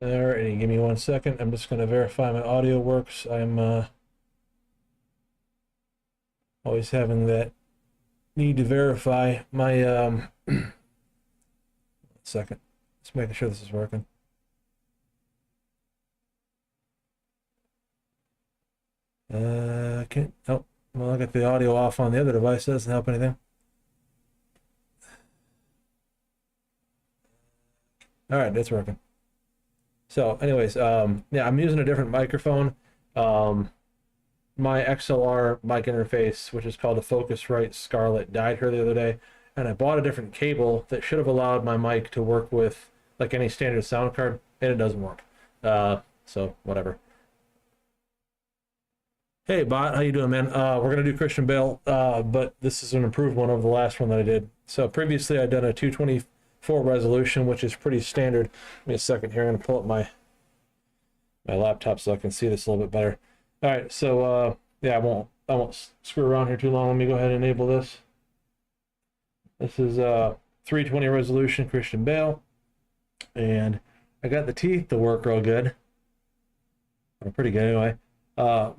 Alrighty, give me 1 second. I'm just going to verify my audio works. I'm always having that need to verify my 1 second. Just making sure this is working. Can't. Oh, well, I got the audio off on the other device. That doesn't help anything. All right, that's working. So, anyways, yeah, I'm using a different microphone. My XLR mic interface, which is called a Focusrite Scarlett, died here the other day, and I bought a different cable that should have allowed my mic to work with like any standard sound card, and it doesn't work. So whatever. Hey, bot, how you doing, man? We're gonna do Christian Bale, but this is an improved one over the last one that I did. So previously I'd done a 224 resolution, which is pretty standard. Give me a second here. I'm gonna pull up my laptop so I can see this a little bit better. All right, so yeah, I won't screw around here too long. Let me go ahead and enable this. This is 320 resolution Christian Bale, and I got the teeth to work real good. Or pretty good anyway.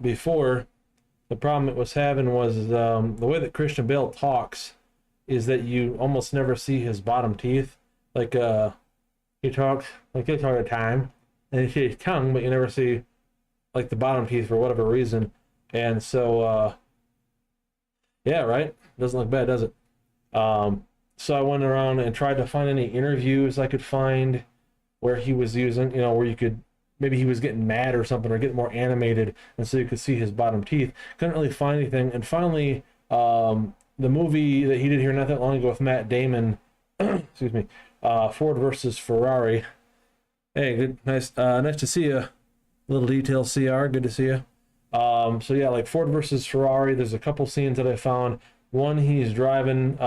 Before, the problem it was having was the way that Christian Bale talks is that you almost never see his bottom teeth. Like he talks like he talks all the time, and you see his tongue, but you never see like the bottom teeth for whatever reason. And so yeah, right, doesn't look bad, does it? So I went around and tried to find any interviews I could find where he was using, you know, where you could, maybe he was getting mad or something, or getting more animated, and so you could see his bottom teeth. Couldn't really find anything. And finally, the movie that he did here not that long ago with Matt Damon, excuse me, Ford versus Ferrari. Hey, good, nice to see you. Little detail CR, good to see you. So yeah, like Ford versus Ferrari, there's a couple scenes that I found. One, he's driving,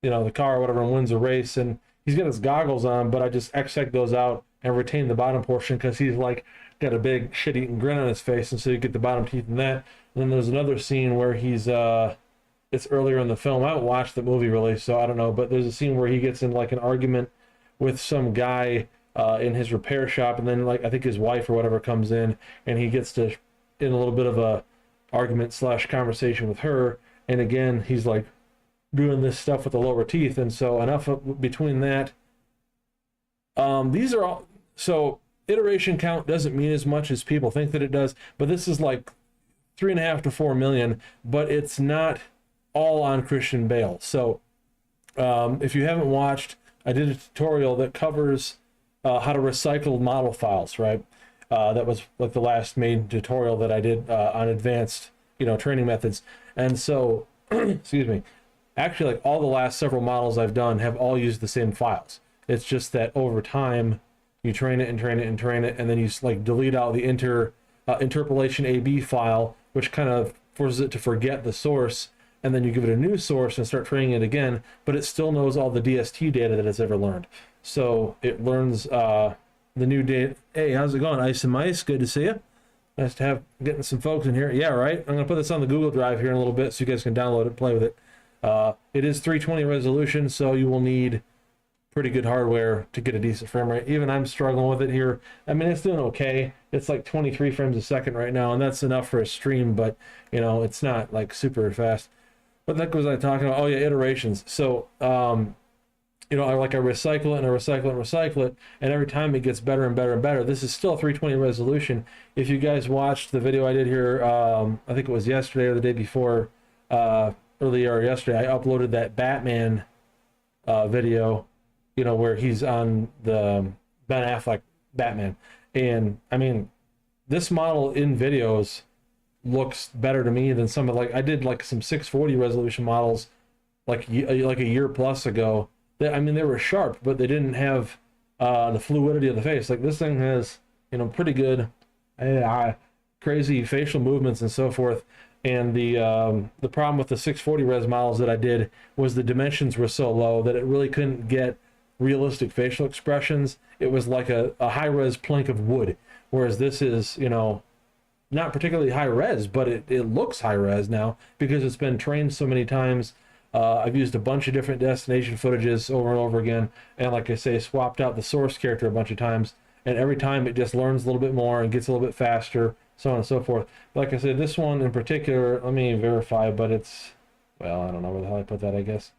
you know, the car or whatever, and wins a race, and he's got his goggles on, but I just X-Sec those out and retain the bottom portion because he's like got a big shit-eating grin on his face, and so you get the bottom teeth in that. And then there's another scene where he's it's earlier in the film. I haven't watched the movie really, so I don't know, but there's a scene where he gets in like an argument with some guy in his repair shop, and then like I think his wife or whatever comes in, and he gets to in a little bit of a argument slash conversation with her, and again he's like doing this stuff with the lower teeth. And so enough between that. These are all, so iteration count doesn't mean as much as people think that it does, but this is like 3.5 to 4 million, but it's not all on Christian Bale. So if you haven't watched, I did a tutorial that covers how to recycle model files, right? That was like the last main tutorial that I did on advanced, you know, training methods. And so, excuse me, actually like all the last several models I've done have all used the same files. It's just that over time you train it and train it and train it, and then you like delete out the interpolation AB file, which kind of forces it to forget the source, and then you give it a new source and start training it again, but it still knows all the DST data that it's ever learned. So it learns the new data. Hey, how's it going? Ice and Mice, good to see you. Nice to have getting some folks in here. Yeah, right. I'm gonna put this on the Google Drive here in a little bit so you guys can download it and play with it. It is 320 resolution, so you will need pretty good hardware to get a decent frame rate. Even I'm struggling with it here. I mean, it's doing okay. It's like 23 frames a second right now, and that's enough for a stream, but you know, it's not like super fast. What the heck was I talking about? Oh yeah, iterations. So you know, I recycle it and I recycle it and recycle it, and every time it gets better and better and better. This is still 320 resolution. If you guys watched the video I did here, I think it was yesterday or the day before, earlier yesterday, I uploaded that Batman video, you know, where he's on the Ben Affleck Batman. And I mean, this model in videos looks better to me than some of, like, I did like some 640 resolution models like a year plus ago. I mean, they were sharp, but they didn't have the fluidity of the face. Like this thing has, you know, pretty good, crazy facial movements and so forth. And the problem with the 640 res models that I did was the dimensions were so low that it really couldn't get realistic facial expressions. It was like a high res plank of wood, whereas this is, you know, not particularly high res, but it looks high res now because it's been trained so many times. I've used a bunch of different destination footages over and over again, and like I say, swapped out the source character a bunch of times, and every time it just learns a little bit more and gets a little bit faster, so on and so forth. Like I said, this one in particular, let me verify, but it's, well, I don't know where the hell I put that. I guess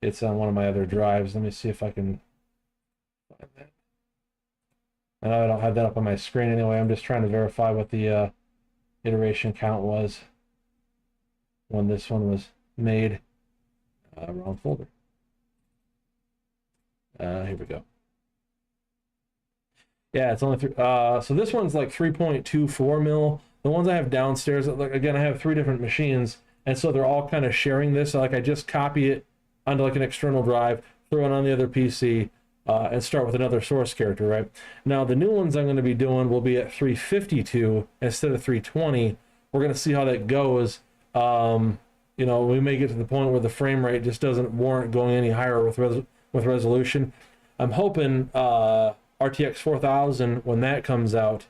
it's on one of my other drives. Let me see if I can find that. I know I don't have that up on my screen anyway. I'm just trying to verify what the iteration count was when this one was made. Wrong folder. Here we go. Yeah, it's only so this one's like 3.24 mil. The ones I have downstairs, like, again, I have 3 different machines, and so they're all kind of sharing this. So like I just copy it onto like an external drive, throw it on the other PC, and start with another source character, right? Now the new ones I'm going to be doing will be at 352 instead of 320. We're going to see how that goes. You know, we may get to the point where the frame rate just doesn't warrant going any higher with resolution. I'm hoping RTX 4000, when that comes out,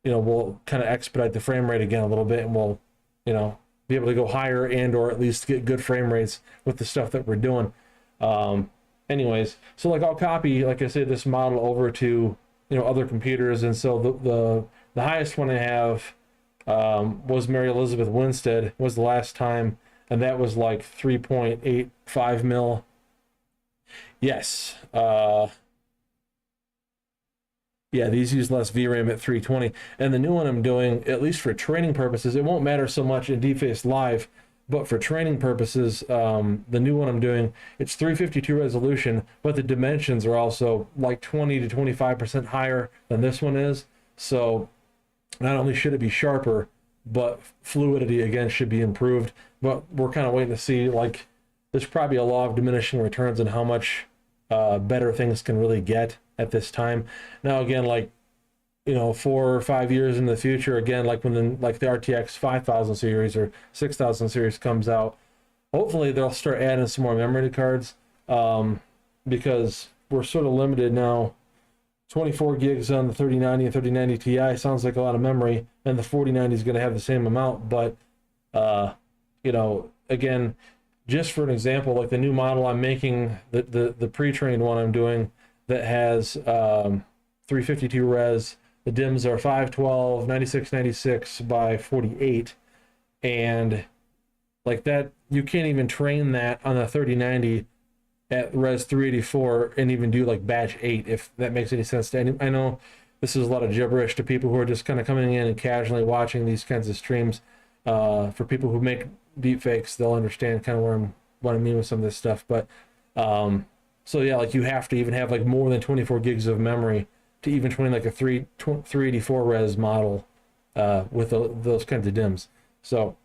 you know, we'll kind of expedite the frame rate again a little bit, and we'll, you know, be able to go higher and or at least get good frame rates with the stuff that we're doing. Anyways, so like I'll copy, like I said, this model over to, you know, other computers, and so the highest one I have was Mary Elizabeth Winstead, was the last time, and that was like 3.85 mil. Yes. Yeah, these use less VRAM at 320. And the new one I'm doing, at least for training purposes, it won't matter so much in Deepfacelab, but for training purposes, the new one I'm doing, it's 352 resolution, but the dimensions are also like 20 to 25% higher than this one is. So not only should it be sharper, but fluidity again should be improved. But we're kind of waiting to see, like, there's probably a law of diminishing returns on how much better things can really get at this time. Now again, like, you know, 4 or 5 years in the future, again, like when the RTX 5000 series or 6000 series comes out, hopefully they'll start adding some more memory cards, because we're sort of limited now. 24 gigs on the 3090 and 3090 Ti sounds like a lot of memory, and the 4090 is going to have the same amount, but you know, again, just for an example, like the new model I'm making, the pre-trained one I'm doing, that has 352 res. The DIMMs are 512, 9696 by 48, and like that, you can't even train that on the 3090 at res 384 and even do like batch 8, if that makes any sense to any. I know this is a lot of gibberish to people who are just kind of coming in and casually watching these kinds of streams. For people who make deepfakes, they'll understand kind of what I mean with some of this stuff. But so yeah, like you have to even have like more than 24 gigs of memory to even train like a 384 res model with those kinds of DIMMs. So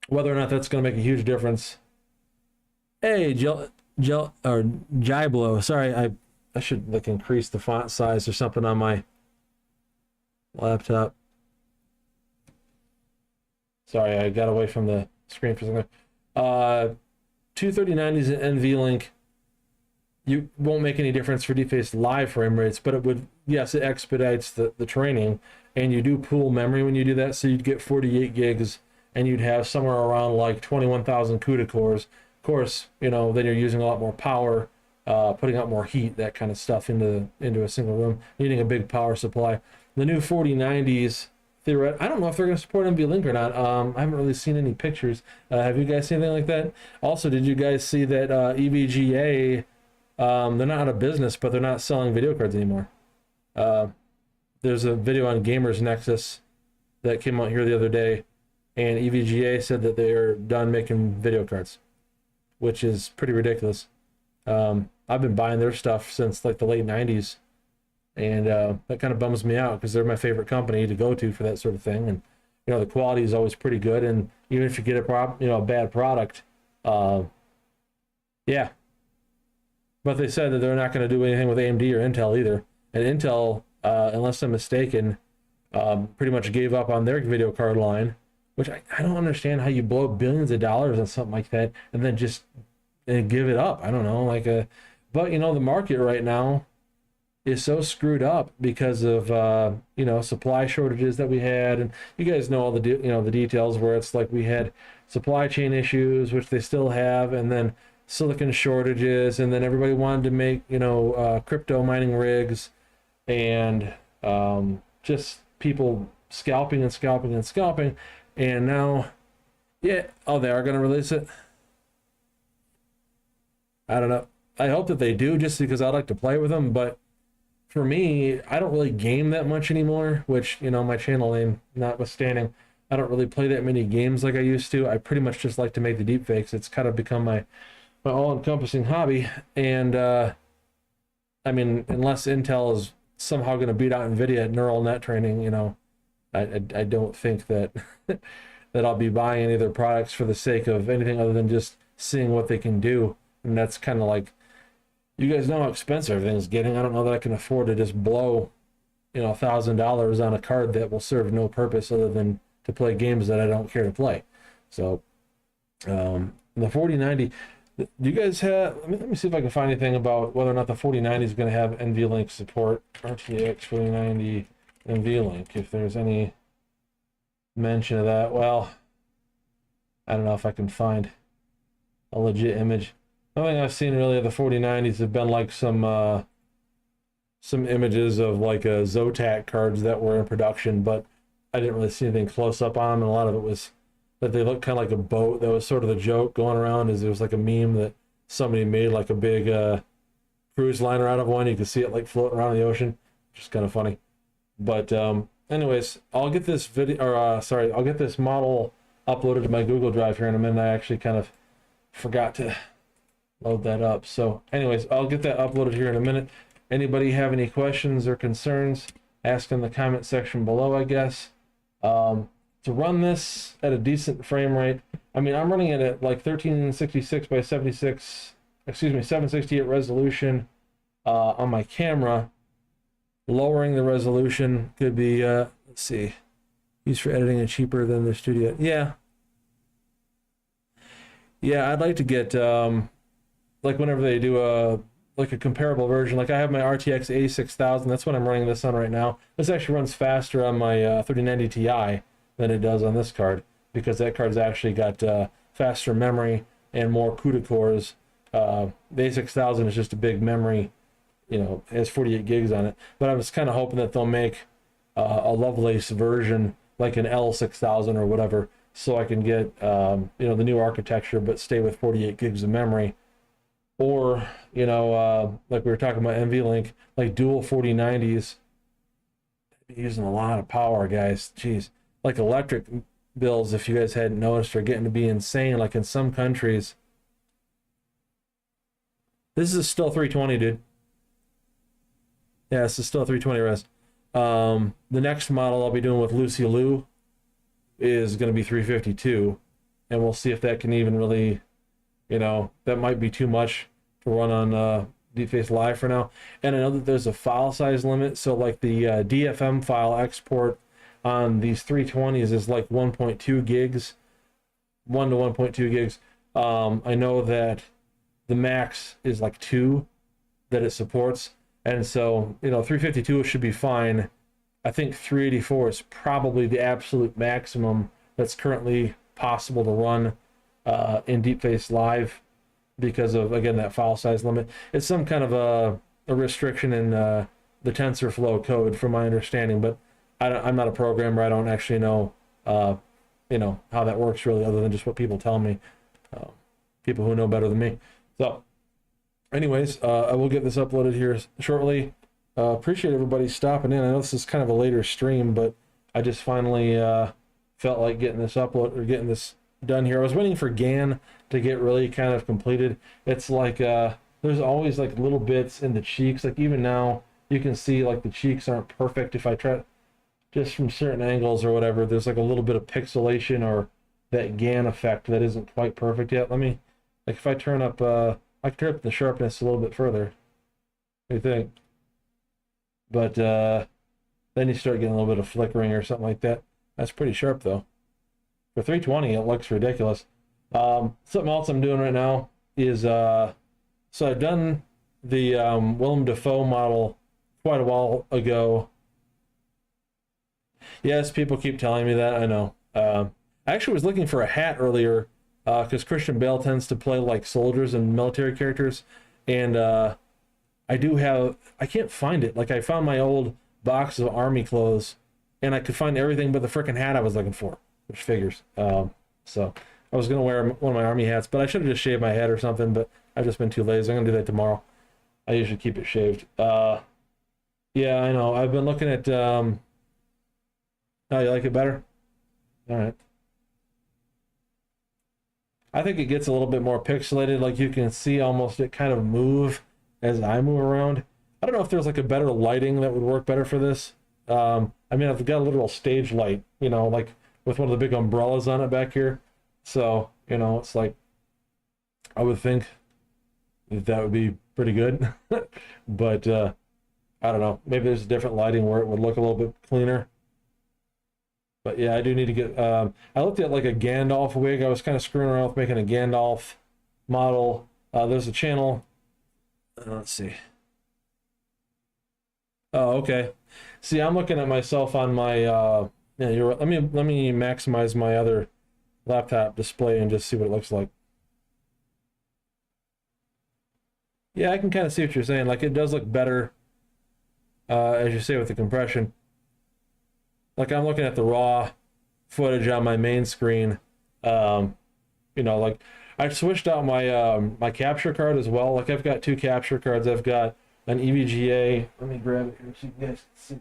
whether or not that's going to make a huge difference. Hey, Jiblo, sorry, I should like increase the font size or something on my laptop. Sorry, I got away from the screen for a second. 23090s and NVLink, you won't make any difference for Deepfacelab frame rates, but it would, yes, it expedites the training, and you do pool memory when you do that, so you'd get 48 gigs, and you'd have somewhere around like 21,000 CUDA cores. Of course, you know, then you're using a lot more power, putting out more heat, that kind of stuff into a single room, needing a big power supply. The new 4090s, I don't know if they're going to support NVLink or not. I haven't really seen any pictures. Have you guys seen anything like that? Also, did you guys see that EVGA, they're not out of business, but they're not selling video cards anymore? There's a video on Gamers Nexus that came out here the other day, and EVGA said that they're done making video cards, which is pretty ridiculous. I've been buying their stuff since like the late 90s, and that kind of bums me out because they're my favorite company to go to for that sort of thing. And you know, the quality is always pretty good, and even if you get a bad product, yeah. But they said that they're not going to do anything with AMD or Intel either. And Intel, unless I'm mistaken, pretty much gave up on their video card line, which I don't understand how you blow billions of dollars on something like that and then just give it up. I don't know, but you know, the market right now is so screwed up because of you know, supply shortages that we had, and you guys know all the the details where it's like we had supply chain issues, which they still have, and then silicon shortages, and then everybody wanted to make crypto mining rigs, and just people scalping and scalping and scalping. And now, yeah, oh, they are going to release it. I don't know. I hope that they do, just because I like to play with them. But for me, I don't really game that much anymore, which, you know, my channel name notwithstanding, I don't really play that many games like I used to. I pretty much just like to make the deepfakes. It's kind of become my all-encompassing hobby. And I mean, unless Intel is somehow going to beat out NVIDIA at neural net training, you know, I don't think that that I'll be buying any of their products for the sake of anything other than just seeing what they can do. And that's kind of like, you guys know how expensive everything's getting. I don't know that I can afford to just blow, you know, $1,000 on a card that will serve no purpose other than to play games that I don't care to play. So the 4090, do you guys have, let me see if I can find anything about whether or not the 4090 is going to have NVLink support. RTX 4090 NVLink, if there's any mention of that. Well, I don't know if I can find a legit image. The only thing I've seen really of the 4090s have been like some images of like Zotac cards that were in production, but I didn't really see anything close up on them, and a lot of it was that they looked kind of like a boat. That was sort of the joke going around, is there was like a meme that somebody made like a big cruise liner out of one. You could see it like floating around the ocean, which is kind of funny. But anyways, I'll get this I'll get this model uploaded to my Google Drive here in a minute. I actually kind of forgot to load that up. So anyways, I'll get that uploaded here in a minute. Anybody have any questions or concerns, ask in the comment section below, I guess. To run this at a decent frame rate, I mean, I'm running it at like 1366 by 76, excuse me, 768 resolution on my camera. Lowering the resolution could be, let's see, used for editing and cheaper than the studio. Yeah, I'd like to get, like whenever they do a comparable version, like I have my RTX 86,000, that's what I'm running this on right now. This actually runs faster on my 3090 Ti than it does on this card, because that card's actually got faster memory and more CUDA cores. The 86,000 is just a big memory, you know, it has 48 gigs on it. But I was kind of hoping that they'll make a Lovelace version, like an L6000 or whatever, so I can get, you know, the new architecture, but stay with 48 gigs of memory. Or, you know, like we were talking about NVLink, like dual 4090s, using a lot of power, guys. Jeez. Like electric bills, if you guys hadn't noticed, are getting to be insane. Like in some countries, this is still 320, dude. Yeah, this is still 320 res. The next model I'll be doing with Lucy Liu is going to be 352, and we'll see if that can even really, you know, that might be too much to run on Deepfacelab for now. And I know that there's a file size limit, so like the DFM file export on these 320s is like 1.2 gigs, 1 to 1.2 gigs. I know that the max is like 2 that it supports, and so, you know, 352 should be fine. I think 384 is probably the absolute maximum that's currently possible to run in Deepfacelab, because of, again, that file size limit. It's some kind of a restriction in the TensorFlow code, from my understanding, but I'm not a programmer. I don't actually know, you know, how that works really, other than just what people tell me, people who know better than me. So anyways, I will get this uploaded here shortly. Appreciate everybody stopping in. I know this is kind of a later stream, but I just finally felt like getting this getting this done here. I was waiting for GAN to get really kind of completed. It's like there's always like little bits in the cheeks. Like even now, you can see like the cheeks aren't perfect. If I try just from certain angles or whatever, there's like a little bit of pixelation or that GAN effect that isn't quite perfect yet. Let me, like if I turn up, I can turn up the sharpness a little bit further. What do you think? But then you start getting a little bit of flickering or something like that. That's pretty sharp though. For 320, it looks ridiculous. Something else I'm doing right now is, so I've done the Willem Dafoe model quite a while ago. Yes, people keep telling me that, I know. I actually was looking for a hat earlier, because Christian Bale tends to play like soldiers and military characters, and I I do have, I can't find it. Like I found my old box of army clothes and I could find everything but the freaking hat I was looking for, which figures. So I was gonna wear one of my army hats, but I should have just shaved my head or something, but I've just been too lazy. I'm gonna do that tomorrow. I usually keep it shaved. Yeah, I know. I've been looking at, oh, you like it better? All right. I think it gets a little bit more pixelated. Like you can see almost it kind of move as I move around. I don't know if there's like a better lighting that would work better for this. I mean, I've got a literal stage light, you know, like with one of the big umbrellas on it back here. So, you know, it's like, I would think that would be pretty good. But I don't know. Maybe there's a different lighting where it would look a little bit cleaner. But yeah, I do need to get, I looked at like a Gandalf wig. I was kind of screwing around with making a Gandalf model. There's a channel. Let's see. Oh, okay. See, I'm looking at myself on my, yeah, you're right. Let me maximize my other laptop display and just see what it looks like. Yeah, I can kind of see what you're saying. Like it does look better, as you say, with the compression. Like I'm looking at the raw footage on my main screen. You know, like I switched out my my capture card as well. Like I've got two capture cards. I've got an EVGA. Let me grab it here so you guys can see.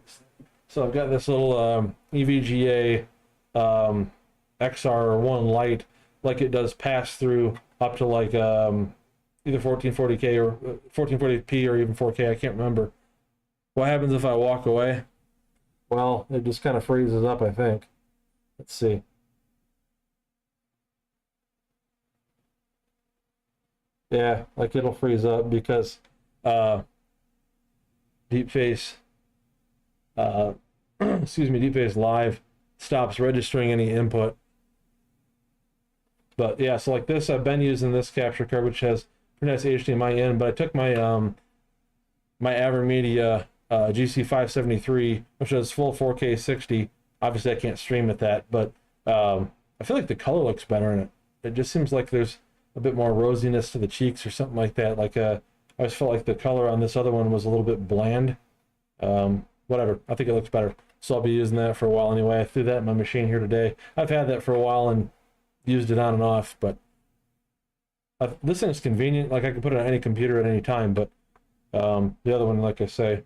So I've got this little EVGA XR1 Lite. Like it does pass through up to like either 1440K or 1440p or even 4K. I can't remember. What happens if I walk away? Well, it just kind of freezes up, I think. Let's see. Yeah, like it'll freeze up because Deepface, excuse me, Deepfacelab stops registering any input. But yeah, so like this, I've been using this capture card, which has pretty nice HDMI in, but I took my my AverMedia GC573, which has full 4K 60. Obviously, I can't stream at that, but I feel like the color looks better in it. It just seems like there's a bit more rosiness to the cheeks or something like that. Like I always felt like the color on this other one was a little bit bland. Whatever, I think it looks better. So I'll be using that for a while anyway. I threw that in my machine here today. I've had that for a while and used it on and off, but this thing's convenient. Like I can put it on any computer at any time, but the other one, like I say,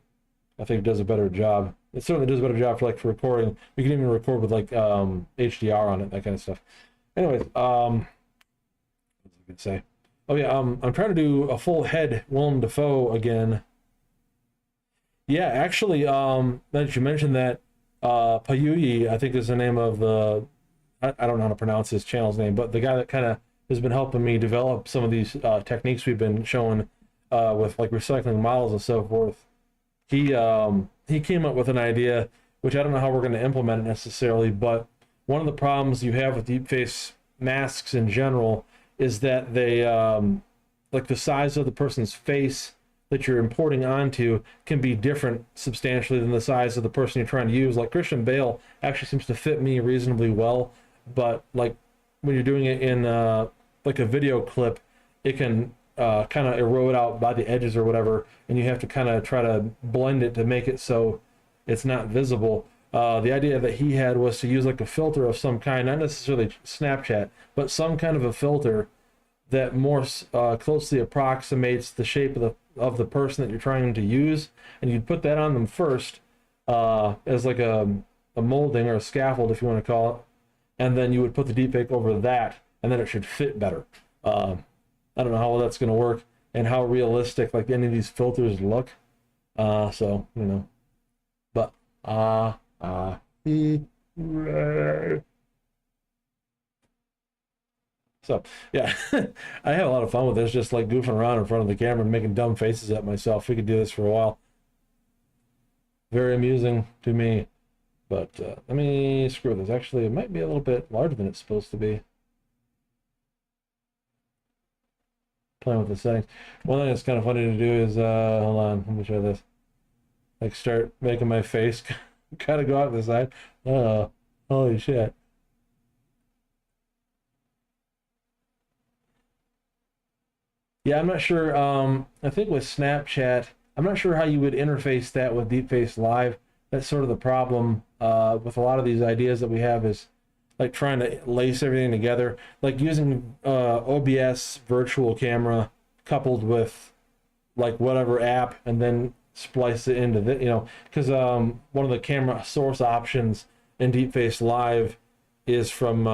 I think does a better job. It certainly does a better job for like for recording. You can even record with like HDR on it, that kind of stuff. Anyways, what was I gonna say? Oh yeah, I'm trying to do a full head Willem Dafoe again. Yeah, actually, now that you mentioned that, Payuyi, I think is the name of the, I don't know how to pronounce his channel's name, but the guy that kind of has been helping me develop some of these techniques we've been showing with like recycling models and so forth. He came up with an idea, which I don't know how we're going to implement it necessarily, but one of the problems you have with deepface masks in general is that they, like the size of the person's face that you're importing onto can be different substantially than the size of the person you're trying to use. Like Christian Bale actually seems to fit me reasonably well, but like when you're doing it in like a video clip, it can kind of erode out by the edges or whatever, and you have to kind of try to blend it to make it so it's not visible. The idea that he had was to use like a filter of some kind, not necessarily Snapchat, but some kind of a filter that more closely approximates the shape of the person that you're trying to use, and you'd put that on them first as like a molding or a scaffold, if you want to call it, and then you would put the deepfake over that, and then it should fit better. I don't know how well that's going to work and how realistic like any of these filters look. So, you know, but so yeah, I have a lot of fun with this, just like goofing around in front of the camera and making dumb faces at myself. We could do this for a while. Very amusing to me. But let me screw this. Actually, it might be a little bit larger than it's supposed to be. Playing with the settings. One thing that's kind of funny to do is, hold on, let me try this. Like start making my face kind of go out the side. Oh, holy shit. Yeah, I'm not sure. I think with Snapchat, I'm not sure how you would interface that with Deepfacelab. That's sort of the problem with a lot of these ideas that we have, is like trying to lace everything together, like using OBS virtual camera coupled with like whatever app, and then splice it into the, because one of the camera source options in Deepfacelab is from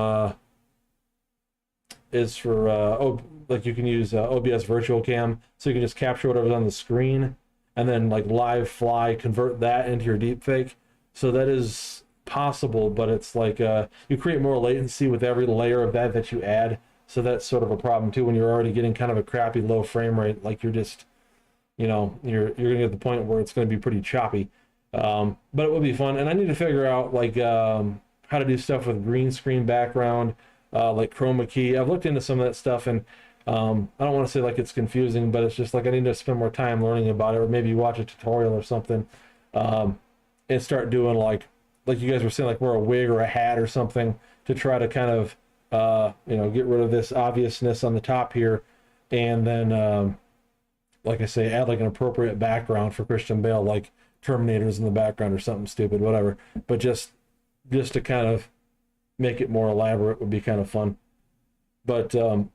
like you can use OBS virtual cam, so you can just capture whatever's on the screen and then like live fly convert that into your deepfake. So that is possible, but it's like you create more latency with every layer of that you add. So that's sort of a problem too, when you're already getting kind of a crappy low frame rate. Like you're just, you're gonna get to the point where it's going to be pretty choppy. But it will be fun, and I need to figure out like how to do stuff with green screen background, like chroma key. I've looked into some of that stuff, and I don't want to say like it's confusing, but it's just like I need to spend more time learning about it, or maybe watch a tutorial or something, and start doing like you guys were saying, like wear a wig or a hat or something to try to kind of get rid of this obviousness on the top here, and then like I say, add like an appropriate background for Christian Bale, like Terminator's in the background or something stupid, whatever. But just to kind of make it more elaborate would be kind of fun. But all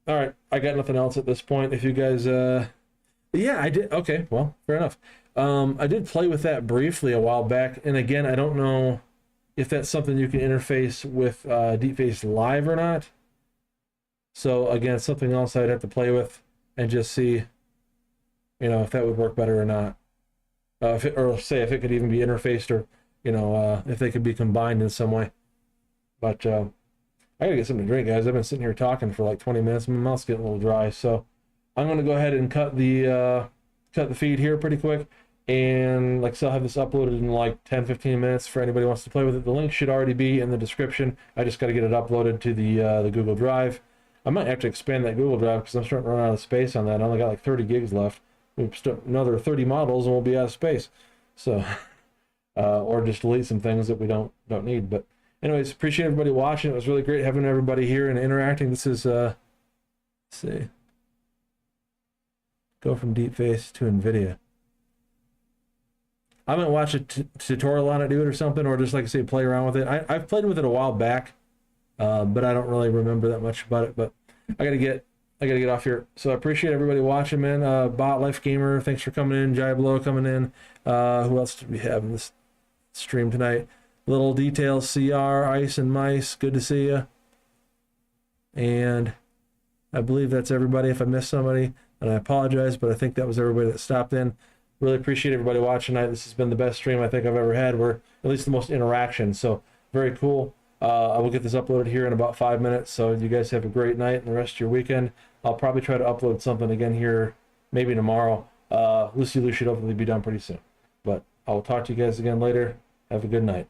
right, I got nothing else at this point. If you guys yeah, I did. Okay, well, fair enough. I did play with that briefly a while back, and again, I don't know if that's something you can interface with Deepfacelab or not. So again, something else I'd have to play with and just see, if that would work better or not. If it could even be interfaced, or if they could be combined in some way. But I gotta get something to drink, guys. I've been sitting here talking for like 20 minutes. My mouth's getting a little dry, so I'm gonna go ahead and cut the feed here pretty quick. And like I said, I'll have this uploaded in like 10-15 minutes for anybody who wants to play with it. The link should already be in the description. I just got to get it uploaded to the Google Drive. I might have to expand that Google Drive because I'm starting to run out of space on that. I only got like 30 gigs left. We've another 30 models and we'll be out of space. So, or just delete some things that we don't need. But anyways, appreciate everybody watching. It was really great having everybody here and interacting. This is let's see, go from Deepface to NVIDIA. I might watch a tutorial on it, do it or something, or just like I say, play around with it. I've played with it a while back, but I don't really remember that much about it. But I gotta get off here. So I appreciate everybody watching, man. Bot Life Gamer, thanks for coming in. Jai Blow coming in. Who else did we have in this stream tonight? Little Details, CR, Ice and Mice, good to see you. And I believe that's everybody. If I missed somebody, and I apologize, but I think that was everybody that stopped in. Really appreciate everybody watching tonight. This has been the best stream I think I've ever had, where at least the most interaction. So very cool. I will get this uploaded here in about 5 minutes. So you guys have a great night and the rest of your weekend. I'll probably try to upload something again here maybe tomorrow. Lucy Lou should hopefully be done pretty soon. But I will talk to you guys again later. Have a good night.